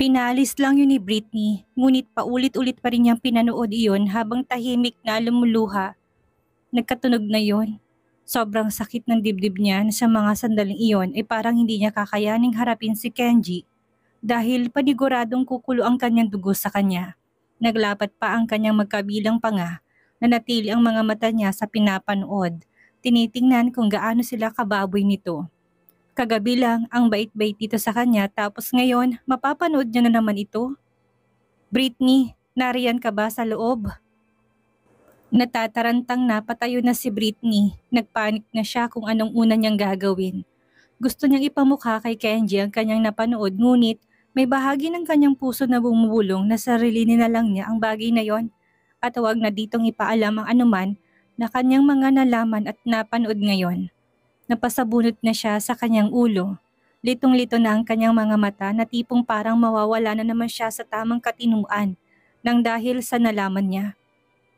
Pinalis lang yun ni Britney, ngunit paulit-ulit pa rin niyang pinanood iyon habang tahimik na lumuluha. Nagkatunog na yon. Sobrang sakit ng dibdib niya na sa mga sandaling iyon ay parang hindi niya kakayaning harapin si Kenji dahil paniguradong kukulo ang kanyang dugo sa kanya. Naglapat pa ang kanyang magkabilang panga, nanatili ang mga mata niya sa pinapanood. Tinitingnan kung gaano sila kababoy nito. Kagabi lang ang bait-bait dito sa kanya tapos ngayon mapapanood niya na naman ito. Britney, nariyan ka ba sa loob? Natatarantang na patayo na si Britney. Nagpanik na siya kung anong una niyang gagawin. Gusto niyang ipamukha kay Kenji ang kanyang napanood ngunit may bahagi ng kanyang puso na bumubulong na sarili na lang niya ang bagay na yon at huwag na ditong ipaalam ang anuman na kanyang mga nalaman at napanood ngayon. Napasabunot na siya sa kanyang ulo. Litong-lito na ang kanyang mga mata na tipong parang mawawala na naman siya sa tamang katinuan nang dahil sa nalaman niya.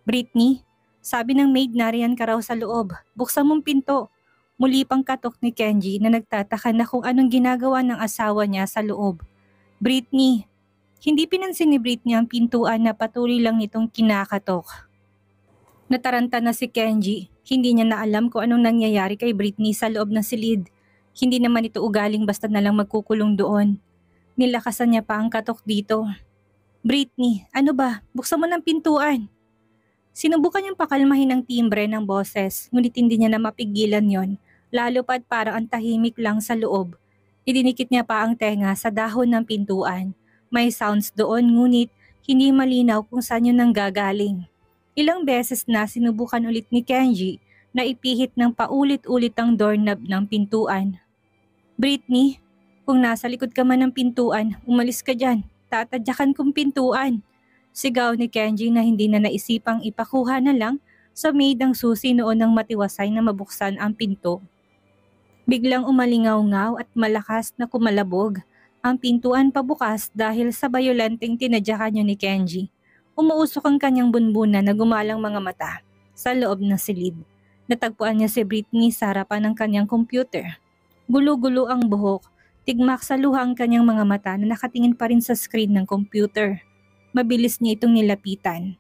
Britney, sabi ng maid nariyan ka raw sa loob. Buksan mong pinto. Muli pang katok ni Kenji na nagtataka na kung anong ginagawa ng asawa niya sa loob. Britney, hindi pinansin ni Britney ang pintuan na patuloy lang nitong kinakatok. Nataranta na si Kenji. Hindi niya na alam kung anong nangyayari kay Britney sa loob ng silid. Hindi naman ito ugaling basta na lang magkukulong doon. Nilakasan niya pa ang katok dito. Britney, ano ba? Buksan mo ng pintuan. Sinubukan niyang pakalmahin ang timbre ng boses, ngunit hindi niya na mapigilan yon, lalo pa't parang ang tahimik lang sa loob. Idinikit niya pa ang tenga sa dahon ng pintuan. May sounds doon ngunit hindi malinaw kung saan yun nanggagaling. Ilang beses na sinubukan ulit ni Kenji na ipihit ng paulit-ulit ang doorknob ng pintuan. Britney, kung nasa likod ka man ng pintuan, umalis ka dyan. Tatadyakan kong pintuan. Sigaw ni Kenji na hindi na naisipang ipakuha na lang sa maid ang susi noon ng matiwasay na mabuksan ang pinto. Biglang umalingaw-ngaw at malakas na kumalabog ang pintuan pabukas dahil sa bayolenteng tinadyakan niyo ni Kenji. Umuusok ang kanyang bunbunan na gumalang mga mata sa loob ng silid. Natagpuan niya si Britney sa harapan ng kanyang computer. Gulo-gulo ang buhok, tigmak sa luha ang kanyang mga mata na nakatingin pa rin sa screen ng computer. Mabilis niya itong nilapitan.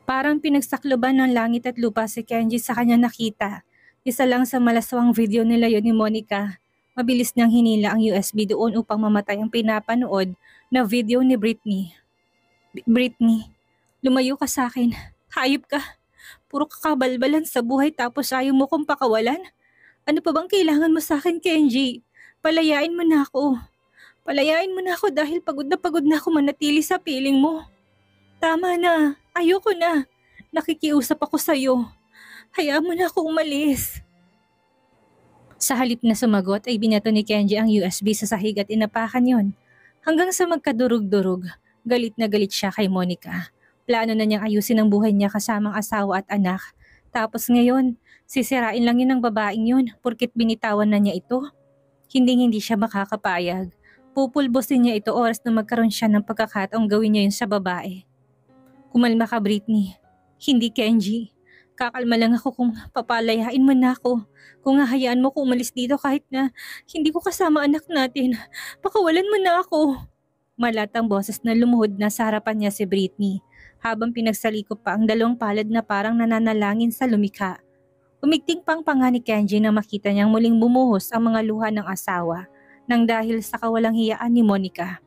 Parang pinagsakloban ng langit at lupa si Kenji sa kanya nakita. Isa lang sa malaswang video nila yon ni Monica. Mabilis niyang hinila ang USB doon upang mamatay ang pinapanood na video ni Britney. Britney, lumayo ka sa akin. Hayop ka. Puro kakabalbalan sa buhay tapos ayaw mo kong pakawalan. Ano pa bang kailangan mo sa akin, Kenji? Palayain mo na ako. Palayain mo na ako dahil pagod na ako manatili sa piling mo. Tama na. Ayoko na. Nakikiusap ako sa'yo. Hayaan mo na ako umalis. Sa halip na sumagot ay binato ni Kenji ang USB sa sahig at inapakan yon. Hanggang sa magkadurog-durog. Galit na galit siya kay Monica. Plano na niyang ayusin ang buhay niya kasamang asawa at anak. Tapos ngayon, sisirain lang yun ng babaeng yun porkit binitawan na niya ito. Hindi siya makakapayag. Pupulbosin niya ito oras na magkaroon siya ng pagkakataong gawin niya yun sa babae. Kumalma ka, Britney. Hindi, Kenji. Kakalma lang ako kung papalayain mo na ako. Kung hahayaan mo ko umalis dito kahit na hindi ko kasama anak natin. Pakawalan mo na ako. Malatang boses na lumuhod na sa harapan niya si Britney habang pinagsalikop pa ang dalawang palad na parang nananalangin sa lumikha. Umigting pang panga ni Kenji na makita niyang muling bumuhos ang mga luha ng asawa nang dahil sa kawalang hiyaan ni Monica.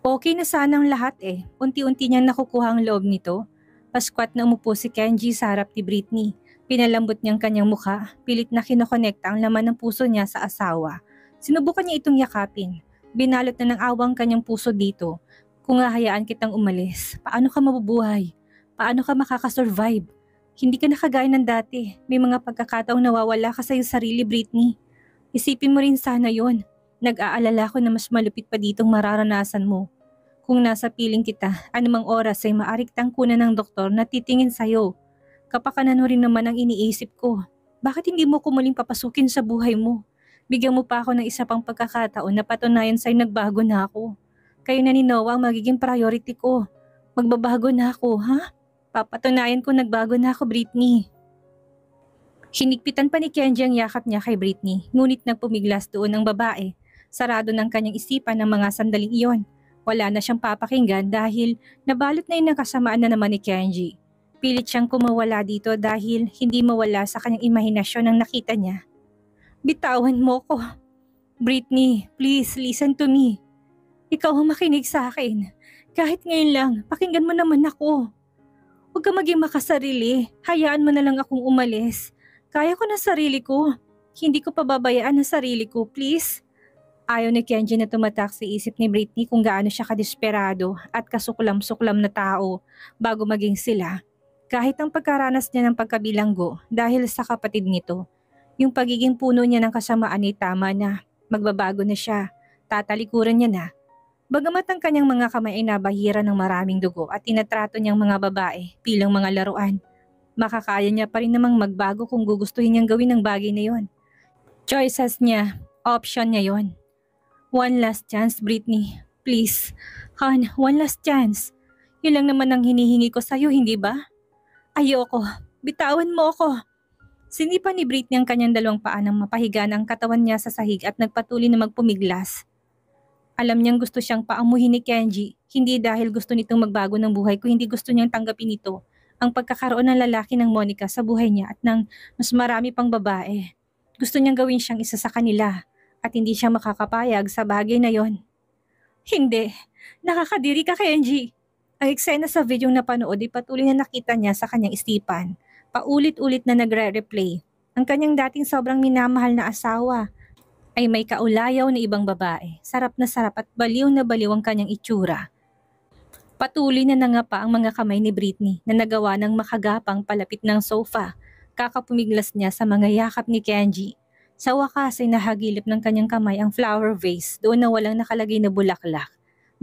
Okay na sanang lahat Unti-unti niyang nakukuha ang loob nito. Paskwat na umupo si Kenji sa harap ni Britney. Pinalambot niyang kanyang mukha, pilit na kinokonekta ang laman ng puso niya sa asawa. Sinubukan niya itong yakapin. Binalot na ng awang kanyang puso dito. Kung hahayaan kitang umalis, paano ka mabubuhay? Paano ka makakasurvive? Hindi ka na kagaya ng dati. May mga pagkakataong nawawala ka sa iyong sarili, Britney. Isipin mo rin sana yon. Nag-aalala ko na mas malupit pa ditong mararanasan mo. Kung nasa piling kita, anumang oras ay maaari kitang kunan ng doktor na titingin sa'yo. Kapakanan mo rin naman ang iniisip ko. Bakit hindi mo ko muling papasukin sa buhay mo? Bigyan mo pa ako ng isa pang pagkakataon na patunayan sa'yo nagbago na ako. Kayo na ni Noah ang magiging priority ko. Magbabago na ako, ha? Papatunayan ko nagbago na ako, Britney. Hinigpitan pa ni Kenji ang yakap niya kay Britney, ngunit nagpumiglas doon ang babae. Sarado ng kanyang isipan ng mga sandaling iyon. Wala na siyang papakinggan dahil nabalot na yung nakasamaan na naman ni Kenji. Pilit siyang kumawala dito dahil hindi mawala sa kanyang imahinasyon ang nakita niya. Bitawan mo ko. Britney, please listen to me. Ikaw ang makinig sa akin. Kahit ngayon lang, pakinggan mo naman ako. Huwag ka maging makasarili. Hayaan mo na lang akong umalis. Kaya ko na sarili ko. Hindi ko pababayaan ang sarili ko, please. Ayaw ni Kenji na tumatak sa isip ni Britney kung gaano siya kadesperado at kasuklam-suklam na tao bago maging sila. Kahit ang pagkaranas niya ng pagkabilanggo dahil sa kapatid nito, yung pagiging puno niya ng kasamaan ay tama na. Magbabago na siya. Tatalikuran niya na. Bagamat ang kanyang mga kamay ay nabahira ng maraming dugo at tinatrato niyang mga babae bilang mga laruan, makakaya niya pa rin namang magbago kung gugustuhin niyang gawin ang bagay na yon. Choices niya, option niya yon. One last chance, Britney. Please. Han, one last chance. Yun lang naman ang hinihingi ko sa'yo, hindi ba? Ayoko. Bitawan mo ako. Sinipa ni Britney ang kanyang dalawang paa nang mapahiga na ang katawan niya sa sahig at nagpatuloy na magpumiglas. Alam niyang gusto siyang paamuhin ni Kenji, hindi dahil gusto nitong magbago ng buhay ko, hindi gusto niyang tanggapin ito, ang pagkakaroon ng lalaki ng Monica sa buhay niya at ng mas marami pang babae. Gusto niyang gawin siyang isa sa kanila at hindi siya makakapayag sa bagay na yon. Hindi, nakakadiri ka Kenji. Ang eksena sa videong napanood ay patuloy na nakita niya sa kanyang isipan. Paulit-ulit na nagre-replay. Ang kanyang dating sobrang minamahal na asawa ay may kaulayaw na ibang babae. Sarap at baliw na baliw ang kanyang itsura. Patuloy na nangapa ang mga kamay ni Britney na nagawa ng makagapang palapit ng sofa. Kakapumiglas niya sa mga yakap ni Kenji. Sa wakas ay nahagilip ng kanyang kamay ang flower vase doon na walang nakalagay na bulaklak.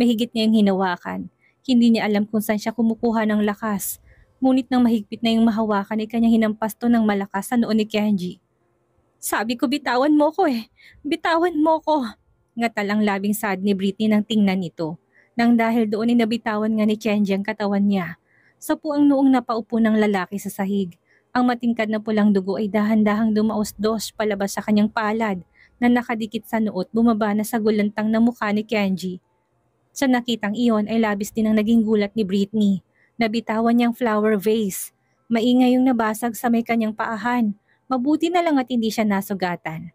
Mahigit niya yung hinawakan. Hindi niya alam kung saan siya kumukuha ng lakas. Ngunit nang mahigpit na yung mahawakan ay kanyang hinampas to ng malakas sa noon ni Kenji. Sabi ko bitawan mo ko eh. Bitawan mo ko. Ngatal ang labing sad ni Britney nang tingnan nito. Nang dahil doon ay nabitawan nga ni Kenji ang katawan niya. Sa puang noong napaupo ng lalaki sa sahig. Ang matingkad na pulang dugo ay dahan-dahang dumaos-dos palabas sa kanyang palad na nakadikit sa noo at bumaba na sa gulantang na mukha ni Kenji. Sa nakitang iyon ay labis din ang naging gulat ni Britney. Nabitawan niyang flower vase. Maingay yung nabasag sa may kanyang paahan. Mabuti na lang at hindi siya nasugatan.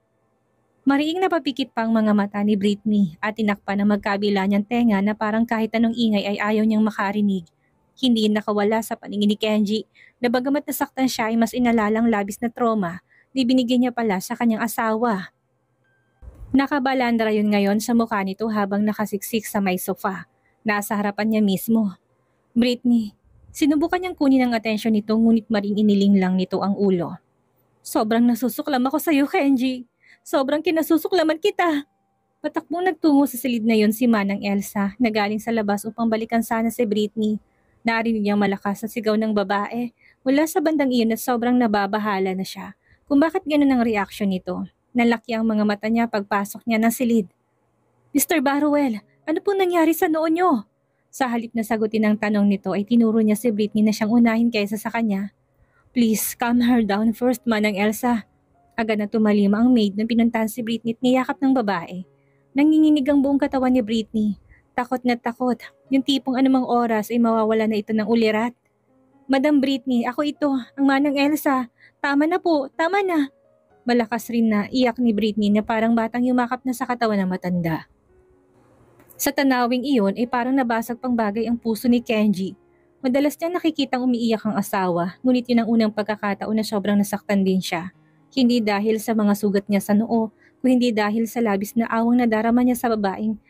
Mariing napapikit pa ang mga mata ni Britney at tinakpan ang magkabila niyang tenga na parang kahit anong ingay ay ayaw niyang makarinig. Hindi nakawala sa paningin ni Kenji na bagamat nasaktan siya ay mas inalalang labis na trauma na binigyan niya pala sa kanyang asawa. Nakabalandra yun ngayon sa mukha nito habang nakasiksik sa may sofa. Nasa harapan niya mismo. Britney, sinubukan niyang kunin ang atensyon nito ngunit maring iniling lang nito ang ulo. Sobrang nasusuklam ako sa iyo, Kenji. Sobrang kinasusuklaman kita. Patakbong nagtungo sa silid na yon si Manang Elsa na galing sa labas upang balikan sana si Britney. Narinig niyang malakas na sigaw ng babae mula sa bandang iyon at sobrang nababahala na siya kung bakit ganun ang reaksyon nito. Nalaki ang mga mata niya pagpasok niya ng silid. Mr. Barruel, ano pong nangyari sa noo niyo? Sa halip na sagutin ang tanong nito ay tinuro niya si Britney na siyang unahin kaysa sa kanya. Please, calm her down first, Manang Elsa. Agad na tumalima ang maid nang pinuntahan si Britney at niyakap ng babae. Nanginginig ang buong katawan ni Britney. Takot na takot. Yung tipong anumang oras ay mawawala na ito ng ulirat. Madam Britney, ako ito, ang Manang Elsa. Tama na po, tama na. Malakas rin na iyak ni Britney na parang batang yumakap na sa katawan ng matanda. Sa tanawing iyon ay parang nabasag pang bagay ang puso ni Kenji. Madalas niyang nakikitang umiiyak ang asawa, ngunit yun ang unang pagkakataon na sobrang nasaktan din siya. Hindi dahil sa mga sugat niya sa noo, kundi dahil sa labis na awang nadarama niya sa babaeng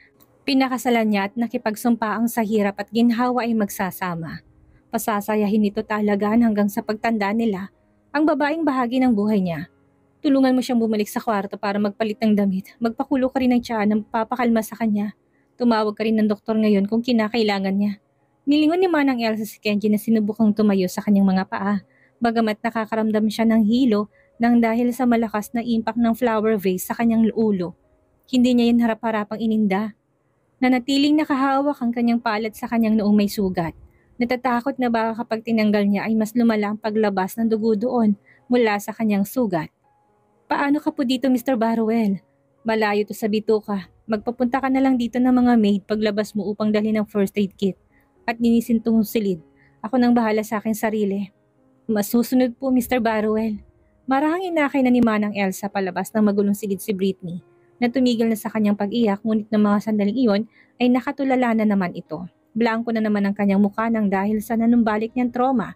pinakasalan niya at nakipagsumpaang sa hirap at ginhawa ay magsasama. Pasasayahin nito talagaan hanggang sa pagtanda nila, ang babaeng bahagi ng buhay niya. Tulungan mo siyang bumalik sa kwarto para magpalit ng damit, magpakulo ka rin ng tiyan na papakalma sa kanya. Tumawag ka rin ng doktor ngayon kung kinakailangan niya. Nilingon ni Manang Elsa si Kenji na sinubukang tumayo sa kanyang mga paa, bagamat nakakaramdam siya ng hilo nang dahil sa malakas na impact ng flower vase sa kanyang ulo. Hindi niya yun harap-harapang ininda. Nanatiling nakahawak ang kanyang palad sa kanyang noong may sugat. Natatakot na baka kapag tinanggal niya ay mas lumala ang paglabas ng dugo doon mula sa kanyang sugat. Paano ka po dito, Mr. Barruel? Malayo to sa bituka. Magpapunta ka na lang dito ng mga maid paglabas mo upang dalhin ng first aid kit. At linisin tong silid. Ako nang bahala sa akin sarili. Mas susunod po, Mr. Barwell. Marahang inakay na ni Manang Elsa palabas ng magulong silid si Britney, na tumigil na sa kanyang pag-iyak ngunit ng mga sandaling iyon ay nakatulala na naman ito. Blanko na naman ang kanyang mukha nang dahil sa nanumbalik niyang trauma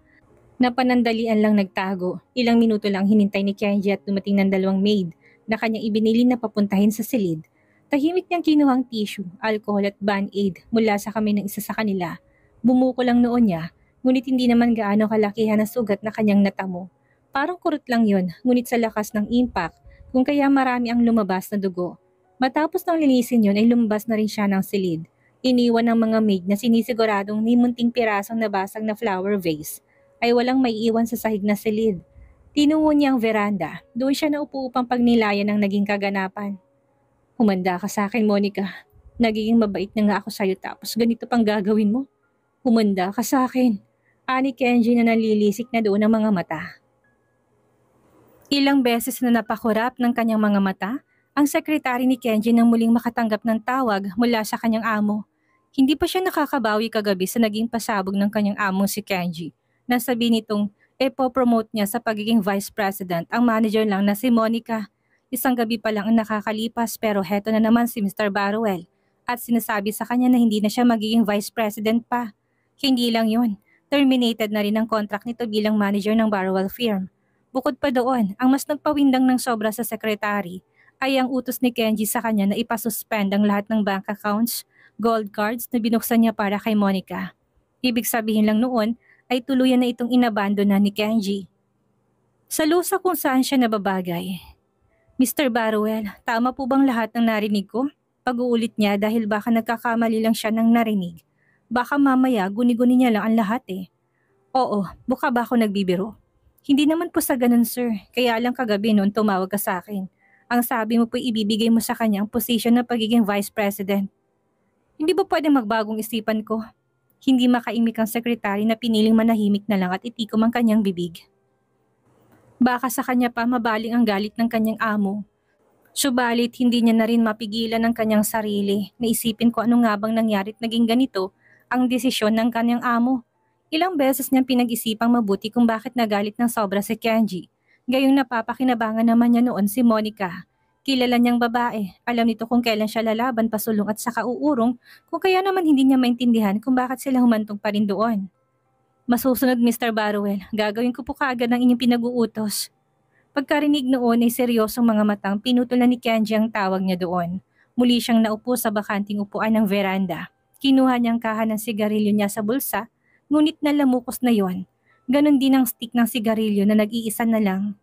na panandalian lang nagtago. Ilang minuto lang hinintay ni Kenji at dumating ng dalawang maid na kanyang ibinili na papuntahin sa silid. Tahimik niyang kinuhang tissue, alcohol at band-aid mula sa kamay ng isa sa kanila. Bumuko lang noon niya, ngunit hindi naman gaano kalakihan ang sugat na kanyang natamo. Parang kurot lang yun, ngunit sa lakas ng impact, kung kaya marami ang lumabas na dugo. Matapos ng linisin yun ay lumabas na rin siya ng silid. Iniwan ng mga maid na sinisiguradong ni munting pirasong nabasag na flower vase ay walang maiiwan sa sahig na silid. Tinungo niya ang veranda. Doon siya naupo upang pagnilayan ng naging kaganapan. Humanda ka sa akin, Monica. Nagiging mabait na nga ako sa'yo tapos ganito pang gagawin mo. Humanda ka sa akin. Ani Kenji na nalilisik na doon ang mga mata. Ilang beses na napakurap ng kanyang mga mata, ang sekretary ni Kenji nang muling makatanggap ng tawag mula sa kanyang amo. Hindi pa siya nakakabawi kagabi sa naging pasabog ng kanyang amo si Kenji. Nasabi nitong ipopromote niya sa pagiging vice president ang manager lang na si Monica. Isang gabi pa lang ang nakakalipas pero heto na naman si Mr. Barwell at sinasabi sa kanya na hindi na siya magiging vice president pa. Hindi lang yun, terminated na rin ang contract nito bilang manager ng Barwell firm. Bukod pa doon, ang mas nagpawindang ng sobra sa sekretary ay ang utos ni Kenji sa kanya na ipasuspend ang lahat ng bank accounts, gold cards na binuksan niya para kay Monica. Ibig sabihin lang noon ay tuluyan na itong inabando na ni Kenji. Sa lusa kung saan siya nababagay. Mr. Barwell, tama po bang lahat ng narinig ko? Pag-uulit niya dahil baka nagkakamali lang siya ng narinig. Baka mamaya guni-guni niya lang ang lahat eh. Oo, buka ba ako nagbibiro? Hindi naman po sa ganun sir, kaya lang kagabi noon tumawag ka sa akin. Ang sabi mo po ibibigay mo sa kanya ang posisyon na pagiging vice president. Hindi ba pwedeng magbagong isipan ko? Hindi makaimik ang sekretary na piniling manahimik na lang at itikom ang kanyang bibig. Baka sa kanya pa mabaling ang galit ng kanyang amo. Subalit hindi niya na rin mapigilan ang kanyang sarili na isipin ko ano nga bang nangyari at naging ganito ang desisyon ng kanyang amo. Ilang beses niyang pinag-isipang mabuti kung bakit nagalit ng sobra si Kenji. Gayong napapakinabangan naman niya noon si Monica. Kilala niyang babae, alam nito kung kailan siya lalaban pasulong at saka uurong kung kaya naman hindi niya maintindihan kung bakit sila humantong pa rin doon. Masusunod Mr. Barwell, gagawin ko po kaagad ang inyong pinag-uutos. Pagkarinig noon ay seryosong mga matang pinutol na ni Kenji ang tawag niya doon. Muli siyang naupo sa bakanting upuan ng veranda. Kinuha niyang kahan ng sigarilyo niya sa bulsa, ngunit nalamukos na yon. Ganon din ang stick ng sigarilyo na nag-iisa na lang.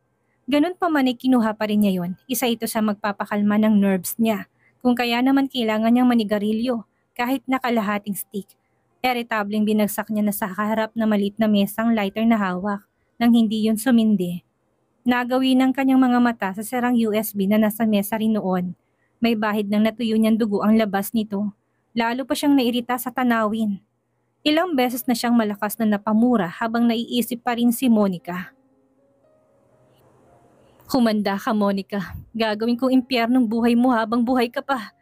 Ganon pa man ay kinuha pa rin niya yon. Isa ito sa magpapakalma ng nerves niya. Kung kaya naman kailangan niyang manigarilyo, kahit nakalahating stick. Irritableng binagsak niya na sa kaharap na maliit na mesang lighter na hawak, nang hindi yon sumindi. Nagawi ng kanyang mga mata sa serang USB na nasa mesa rin noon. May bahid ng natuyo niyang dugo ang labas nito. Lalo pa siyang nairita sa tanawin. Ilang beses na siyang malakas na napamura habang naiisip pa rin si Monica. Humanda ka, Monica. Gagawin kong impyernong buhay mo habang buhay ka pa.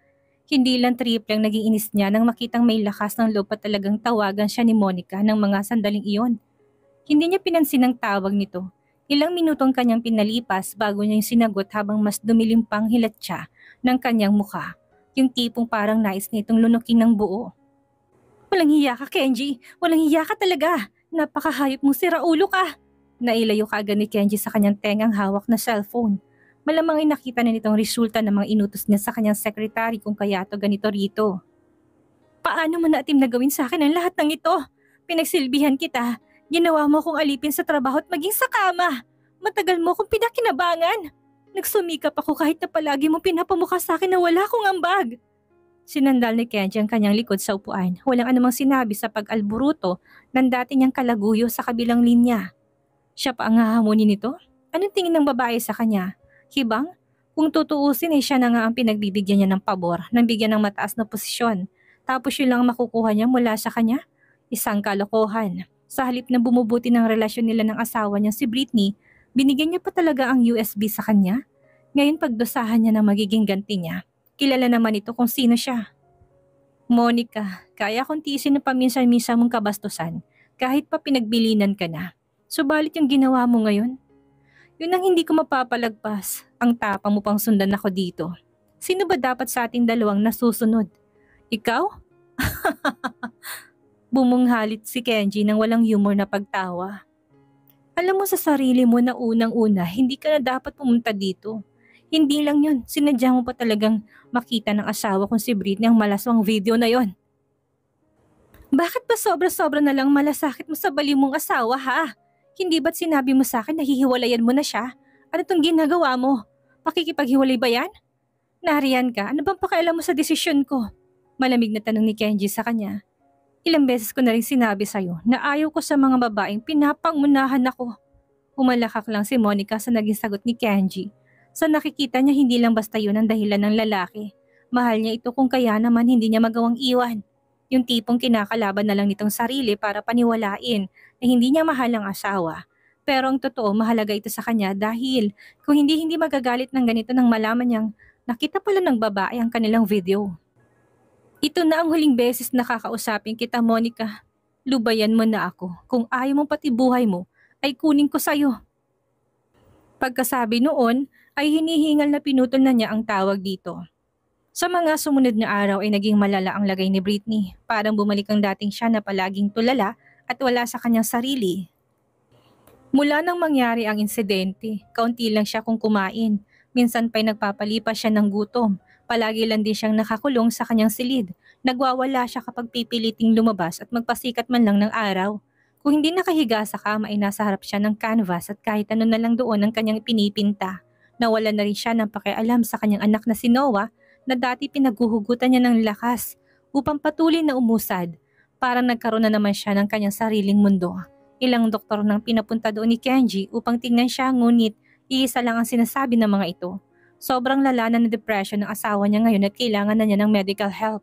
Hindi lang triple ang naging inis niya nang makitang may lakas ng loob at talagang tawagan siya ni Monica ng mga sandaling iyon. Hindi niya pinansin ang tawag nito. Ilang minutong kanyang pinalipas bago niya yung sinagot habang mas dumilim pang hilat siya ng kanyang mukha. Yung tipong parang nais na itong lunukin ng buo. Walang hiya ka, Kenji. Walang hiya ka talaga. Napakahayop mong siraulo ka. Nailayo kaagad ni Kenji sa kanyang tengang hawak na cellphone. Malamang ay nakita na nitong resulta ng mga inutos niya sa kanyang sekretary kung kaya to ganito rito. Paano mo natin nagawin sa akin ang lahat ng ito? Pinagsilbihan kita. Ginawa mo akong alipin sa trabaho at maging sa kama. Matagal mo akong pinakinabangan. Nagsumikap ako kahit na palagi mo pinapamukha sa akin na wala akong ambag. Sinandal ni Kenji ang kanyang likod sa upuan. Walang anumang sinabi sa pag-alburuto ng dati niyang kalaguyo sa kabilang linya. Siya pa ang hahamunin nito? Anong tingin ng babae sa kanya? Hibang? Kung tutuusin ay siya na nga ang pinagbibigyan niya ng pabor nang bigyan ng mataas na posisyon. Tapos yun lang makukuha niya mula sa kanya? Isang kalokohan. Sa halip na bumubuti ng relasyon nila ng asawa niya si Britney, binigyan niya pa talaga ang USB sa kanya? Ngayon pagdusahan niya ng magiging ganti niya. Kilala naman ito kung sino siya. Monica, kaya kong tiisin ng paminsan-minsan mong kabastusan kahit pa pinagbilinan ka na. Subalit yung ginawa mo ngayon, yun ang hindi ko mapapalagpas. Ang tapang mo pang sundan ako dito. Sino ba dapat sa ating dalawang nasusunod? Ikaw? Bumunghalit si Kenji nang walang humor na pagtawa. Alam mo sa sarili mo na unang-una, hindi ka na dapat pumunta dito. Hindi lang yun, sinadya mo pa talagang makita ng asawa kong si Britney ang malaswang video na yon. Bakit ba sobra-sobra na lang malasakit mo sa baliw mong asawa ha? Hindi ba't sinabi mo sa akin na hihiwalayan mo na siya? Ano tong ginagawa mo? Pakikipaghiwalay ba yan? Nariyan ka, ano bang pakialam mo sa desisyon ko? Malamig na tanong ni Kenji sa kanya. Ilang beses ko na rin sinabi sa'yo na ayaw ko sa mga babaeng pinapangunahan ako. Umalakak lang si Monica sa naging sagot ni Kenji. Sa nakikita niya hindi lang basta yun ang dahilan ng lalaki. Mahal niya ito kung kaya naman hindi niya magawang iwan. Yung tipong kinakalaban na lang nitong sarili para paniwalain na hindi niya mahal ang asawa. Pero ang totoo mahalaga ito sa kanya dahil kung hindi magagalit ng ganito nang malaman niyang nakita pala ng babae ang kanilang video. Ito na ang huling beses nakakausapin kita, Monica. Lubayan mo na ako. Kung ayaw mo pati buhay mo, ay kunin ko sa'yo. Pagkasabi noon, ay hinihingal na pinutol na niya ang tawag dito. Sa mga sumunod na araw ay naging malala ang lagay ni Britney. Parang bumalik ang dating siya na palaging tulala at wala sa kanyang sarili. Mula nang mangyari ang insidente, kaunti lang siya kung kumain. Minsan pa'y nagpapalipas siya ng gutom. Palagi lang din siyang nakakulong sa kanyang silid. Nagwawala siya kapag pipiliting lumabas at magpasikat man lang ng araw. Kung hindi nakahiga sa kama ay nasa harap siya ng canvas at kahit ano na lang doon ang kanyang pinipinta. Nawala na rin siya ng pakialam sa kanyang anak na si Noah na dati pinaguhugutan niya ng lakas upang patuloy na umusad. Parang nagkaroon na naman siya ng kanyang sariling mundo. Ilang doktor nang pinapunta doon ni Kenji upang tingnan siya ngunit iisa lang ang sinasabi ng mga ito. Sobrang lala na depression ng asawa niya ngayon at kailangan na niya ng medical help.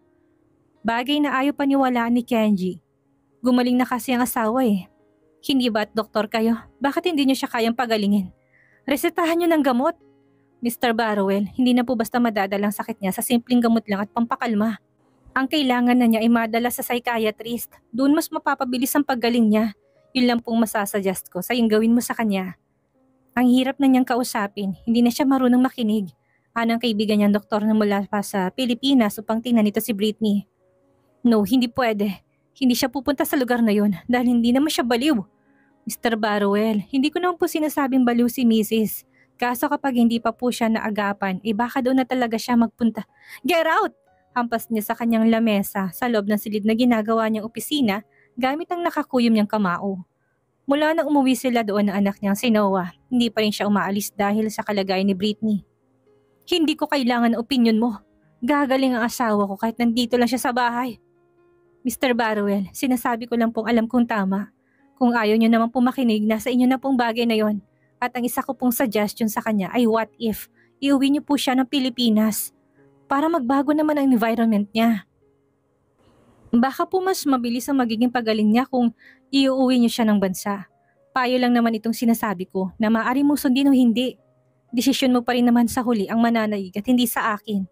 Bagay na ayaw paniwalaan ni Kenji. Gumaling na kasi ang asawa eh. Hindi ba at doktor kayo? Bakit hindi niyo siya kayang pagalingin? Resetahan niyo ng gamot. Mr. Barrowell, hindi na po basta madadalang sakit niya sa simpleng gamot lang at pampakalma. Ang kailangan na niya ay madala sa psychiatrist. Doon mas mapapabilis ang paggaling niya. Yun lang pong masasuggest ko sa yung gawin mo sa kanya. Ang hirap na niyang kausapin, hindi na siya marunong makinig. Anong kaibigan niyang doktor na mula pa sa Pilipinas upang tingnan nito si Britney. No, hindi pwede. Hindi siya pupunta sa lugar na yun dahil hindi naman siya baliw. Mr. Barrowell, hindi ko naman po sinasabing baliw si Mrs. Kaso kapag hindi pa po siya naagapan, baka doon na talaga siya magpunta. Get out! Hampas niya sa kanyang lamesa sa loob ng silid na ginagawa niyang opisina gamit ang nakakuyom niyang kamao. Mula nang umuwi sila doon ng anak niyang si Noah, hindi pa rin siya umaalis dahil sa kalagayan ni Britney. Hindi ko kailangan ng opinyon mo. Gagaling ang asawa ko kahit nandito lang siya sa bahay. Mr. Barrowell, sinasabi ko lang pong alam kong tama. Kung ayaw niyo naman pong makinig, nasa inyo na pong bagay na yon. At ang isa ko pong suggestion sa kanya ay what if iuwi niyo po siya ng Pilipinas para magbago naman ang environment niya. Baka po mas mabilis ang magiging pagaling niya kung iuwi niyo siya ng bansa. Payo lang naman itong sinasabi ko na maaari mo sundin o hindi. Desisyon mo pa rin naman sa huli ang mananaig at hindi sa akin.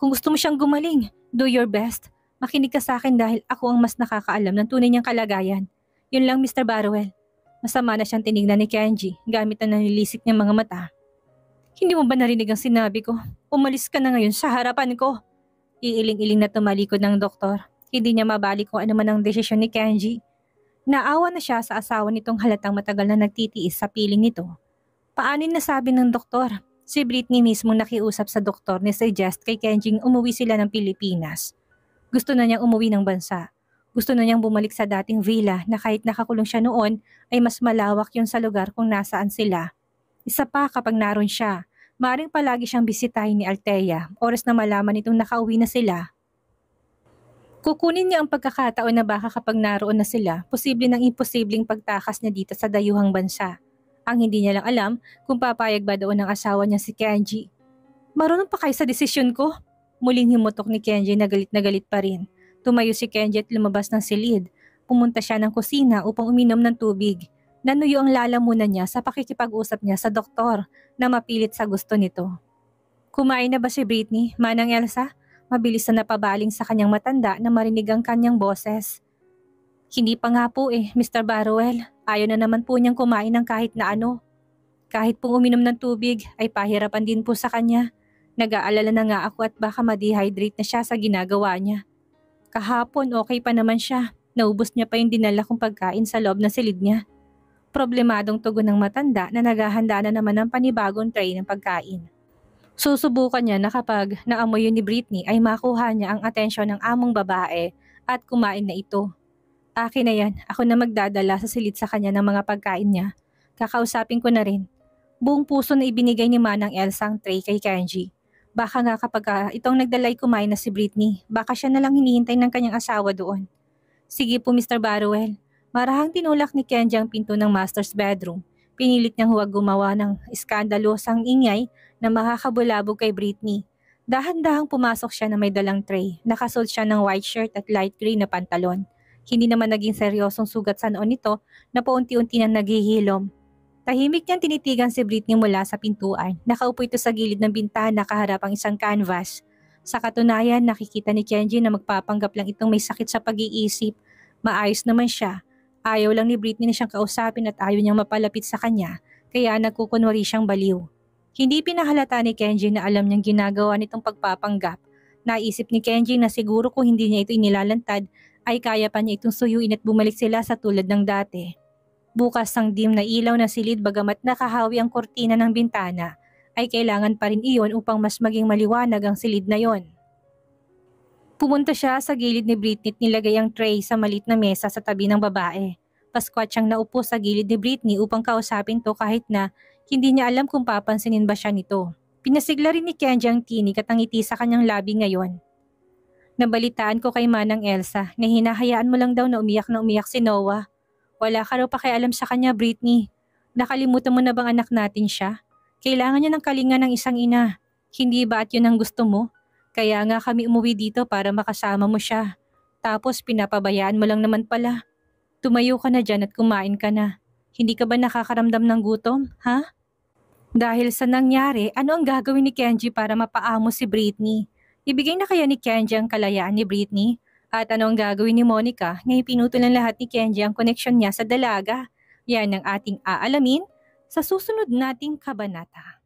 Kung gusto mo siyang gumaling, do your best. Makinig ka sa akin dahil ako ang mas nakakaalam ng tunay niyang kalagayan. Yun lang Mr. Barrowell. Masama na siyang tinignan ni Kenji gamit ang nanilisik niyang mga mata. Hindi mo ba narinig ang sinabi ko? Umalis ka na ngayon sa harapan ko. Iiling-iling na tumalikod ng doktor. Hindi niya mabalik kung ano man ang desisyon ni Kenji. Naawa na siya sa asawa nitong halatang matagal na nagtitiis sa piling nito. Paano nasabi ng doktor? Si Britney mismo nakiusap sa doktor ni suggest kay Kenji umuwi sila ng Pilipinas. Gusto na niyang umuwi ng bansa. Gusto na niyang bumalik sa dating villa na kahit nakakulong siya noon ay mas malawak yun sa lugar kung nasaan sila. Isa pa kapag naroon siya, maaaring palagi siyang bisitahin ni Althea oras na malaman itong nakauwi na sila. Kukunin niya ang pagkakataon na baka kapag naroon na sila, posible nang imposibleng pagtakas niya dito sa dayuhang bansa. Ang hindi niya lang alam kung papayag ba doon ang asawa niya si Kenji. Marunong pa kayo sa desisyon ko? Muling himutok ni Kenji na galit pa rin. Tumayo si Kenji at lumabas ng silid. Pumunta siya ng kusina upang uminom ng tubig. Nanuyo ang lalamunan niya sa pakikipag-usap niya sa doktor na mapilit sa gusto nito. Kumain na ba si Britney, Manang Elsa? Mabilis na napabaling sa kanyang matanda na marinig ang kanyang boses. Hindi pa nga po Mr. Barrowell. Ayaw na naman po niyang kumain ng kahit na ano. Kahit pong uminom ng tubig ay pahirapan din po sa kanya. Nag-aalala na nga ako at baka ma-dehydrate na siya sa ginagawa niya. Kahapon okay pa naman siya. Naubos niya pa yung dinala kong pagkain sa loob ng silid niya. Problemadong tugon ng matanda na naghahanda na naman ng panibagong tray ng pagkain. Susubukan niya na kapag naamoy yun ni Britney ay makuha niya ang atensyon ng among babae at kumain na ito. Akin na yan, ako na magdadala sa silid sa kanya ng mga pagkain niya. Kakausapin ko na rin. Buong puso na ibinigay ni Manang Elsa ang tray kay Kenji. Baka nga kapag itong nagdalay kumain na si Britney, baka siya na lang hinihintay ng kanyang asawa doon. Sige po Mr. Barrowell. Marahang tinulak ni Kenji ang pinto ng master's bedroom. Pinilit niyang huwag gumawa ng iskandalosang ingay na makakabulabog kay Britney. Dahan-dahang pumasok siya na may dalang tray. Nakasuot siya ng white shirt at light gray na pantalon. Hindi naman naging seryosong sugat sa noon nito na paunti-unti nang naghihilom. Tahimik niyang tinitigan si Britney mula sa pintuan. Nakaupo ito sa gilid ng bintana kaharap ang isang canvas. Sa katunayan, nakikita ni Kenji na magpapanggap lang itong may sakit sa pag-iisip. Maayos naman siya. Ayaw lang ni Britney na siyang kausapin at ayaw niyang mapalapit sa kanya, kaya nagkukunwari siyang baliw. Hindi pinahalata ni Kenji na alam niyang ginagawa nitong pagpapanggap. Naisip ni Kenji na siguro kung hindi niya ito inilalantad, ay kaya pa niya itong suyuin at bumalik sila sa tulad ng dati. Bukas ang dim na ilaw na silid bagamat nakahawi ang kortina ng bintana, ay kailangan pa rin iyon upang mas maging maliwanag ang silid na yon. Pumunta siya sa gilid ni Britney at nilagay ang tray sa maliit na mesa sa tabi ng babae. Paskwat siyang naupo sa gilid ni Britney upang kausapin to kahit na hindi niya alam kung papansinin ba siya nito. Pinasigla rin ni Kenji ang tinig at ang ngiti sa kanyang labi ngayon. Nabalitaan ko kay Manang Elsa na hinahayaan mo lang daw na umiyak si Noah. Wala ka raw pakialam sa kanya, Britney. Nakalimutan mo na bang anak natin siya? Kailangan niya ng kalinga ng isang ina. Hindi ba at yun ang gusto mo? Kaya nga kami umuwi dito para makasama mo siya. Tapos pinapabayaan mo lang naman pala. Tumayo ka na dyan at kumain ka na. Hindi ka ba nakakaramdam ng gutom, ha? Dahil sa nangyari, ano ang gagawin ni Kenji para mapaamo si Britney? Ibigay na kaya ni Kenji ang kalayaan ni Britney? At ano ang gagawin ni Monica ngayong pinutol ng lahat ni Kenji ang koneksyon niya sa dalaga? Yan ang ating aalamin sa susunod nating kabanata.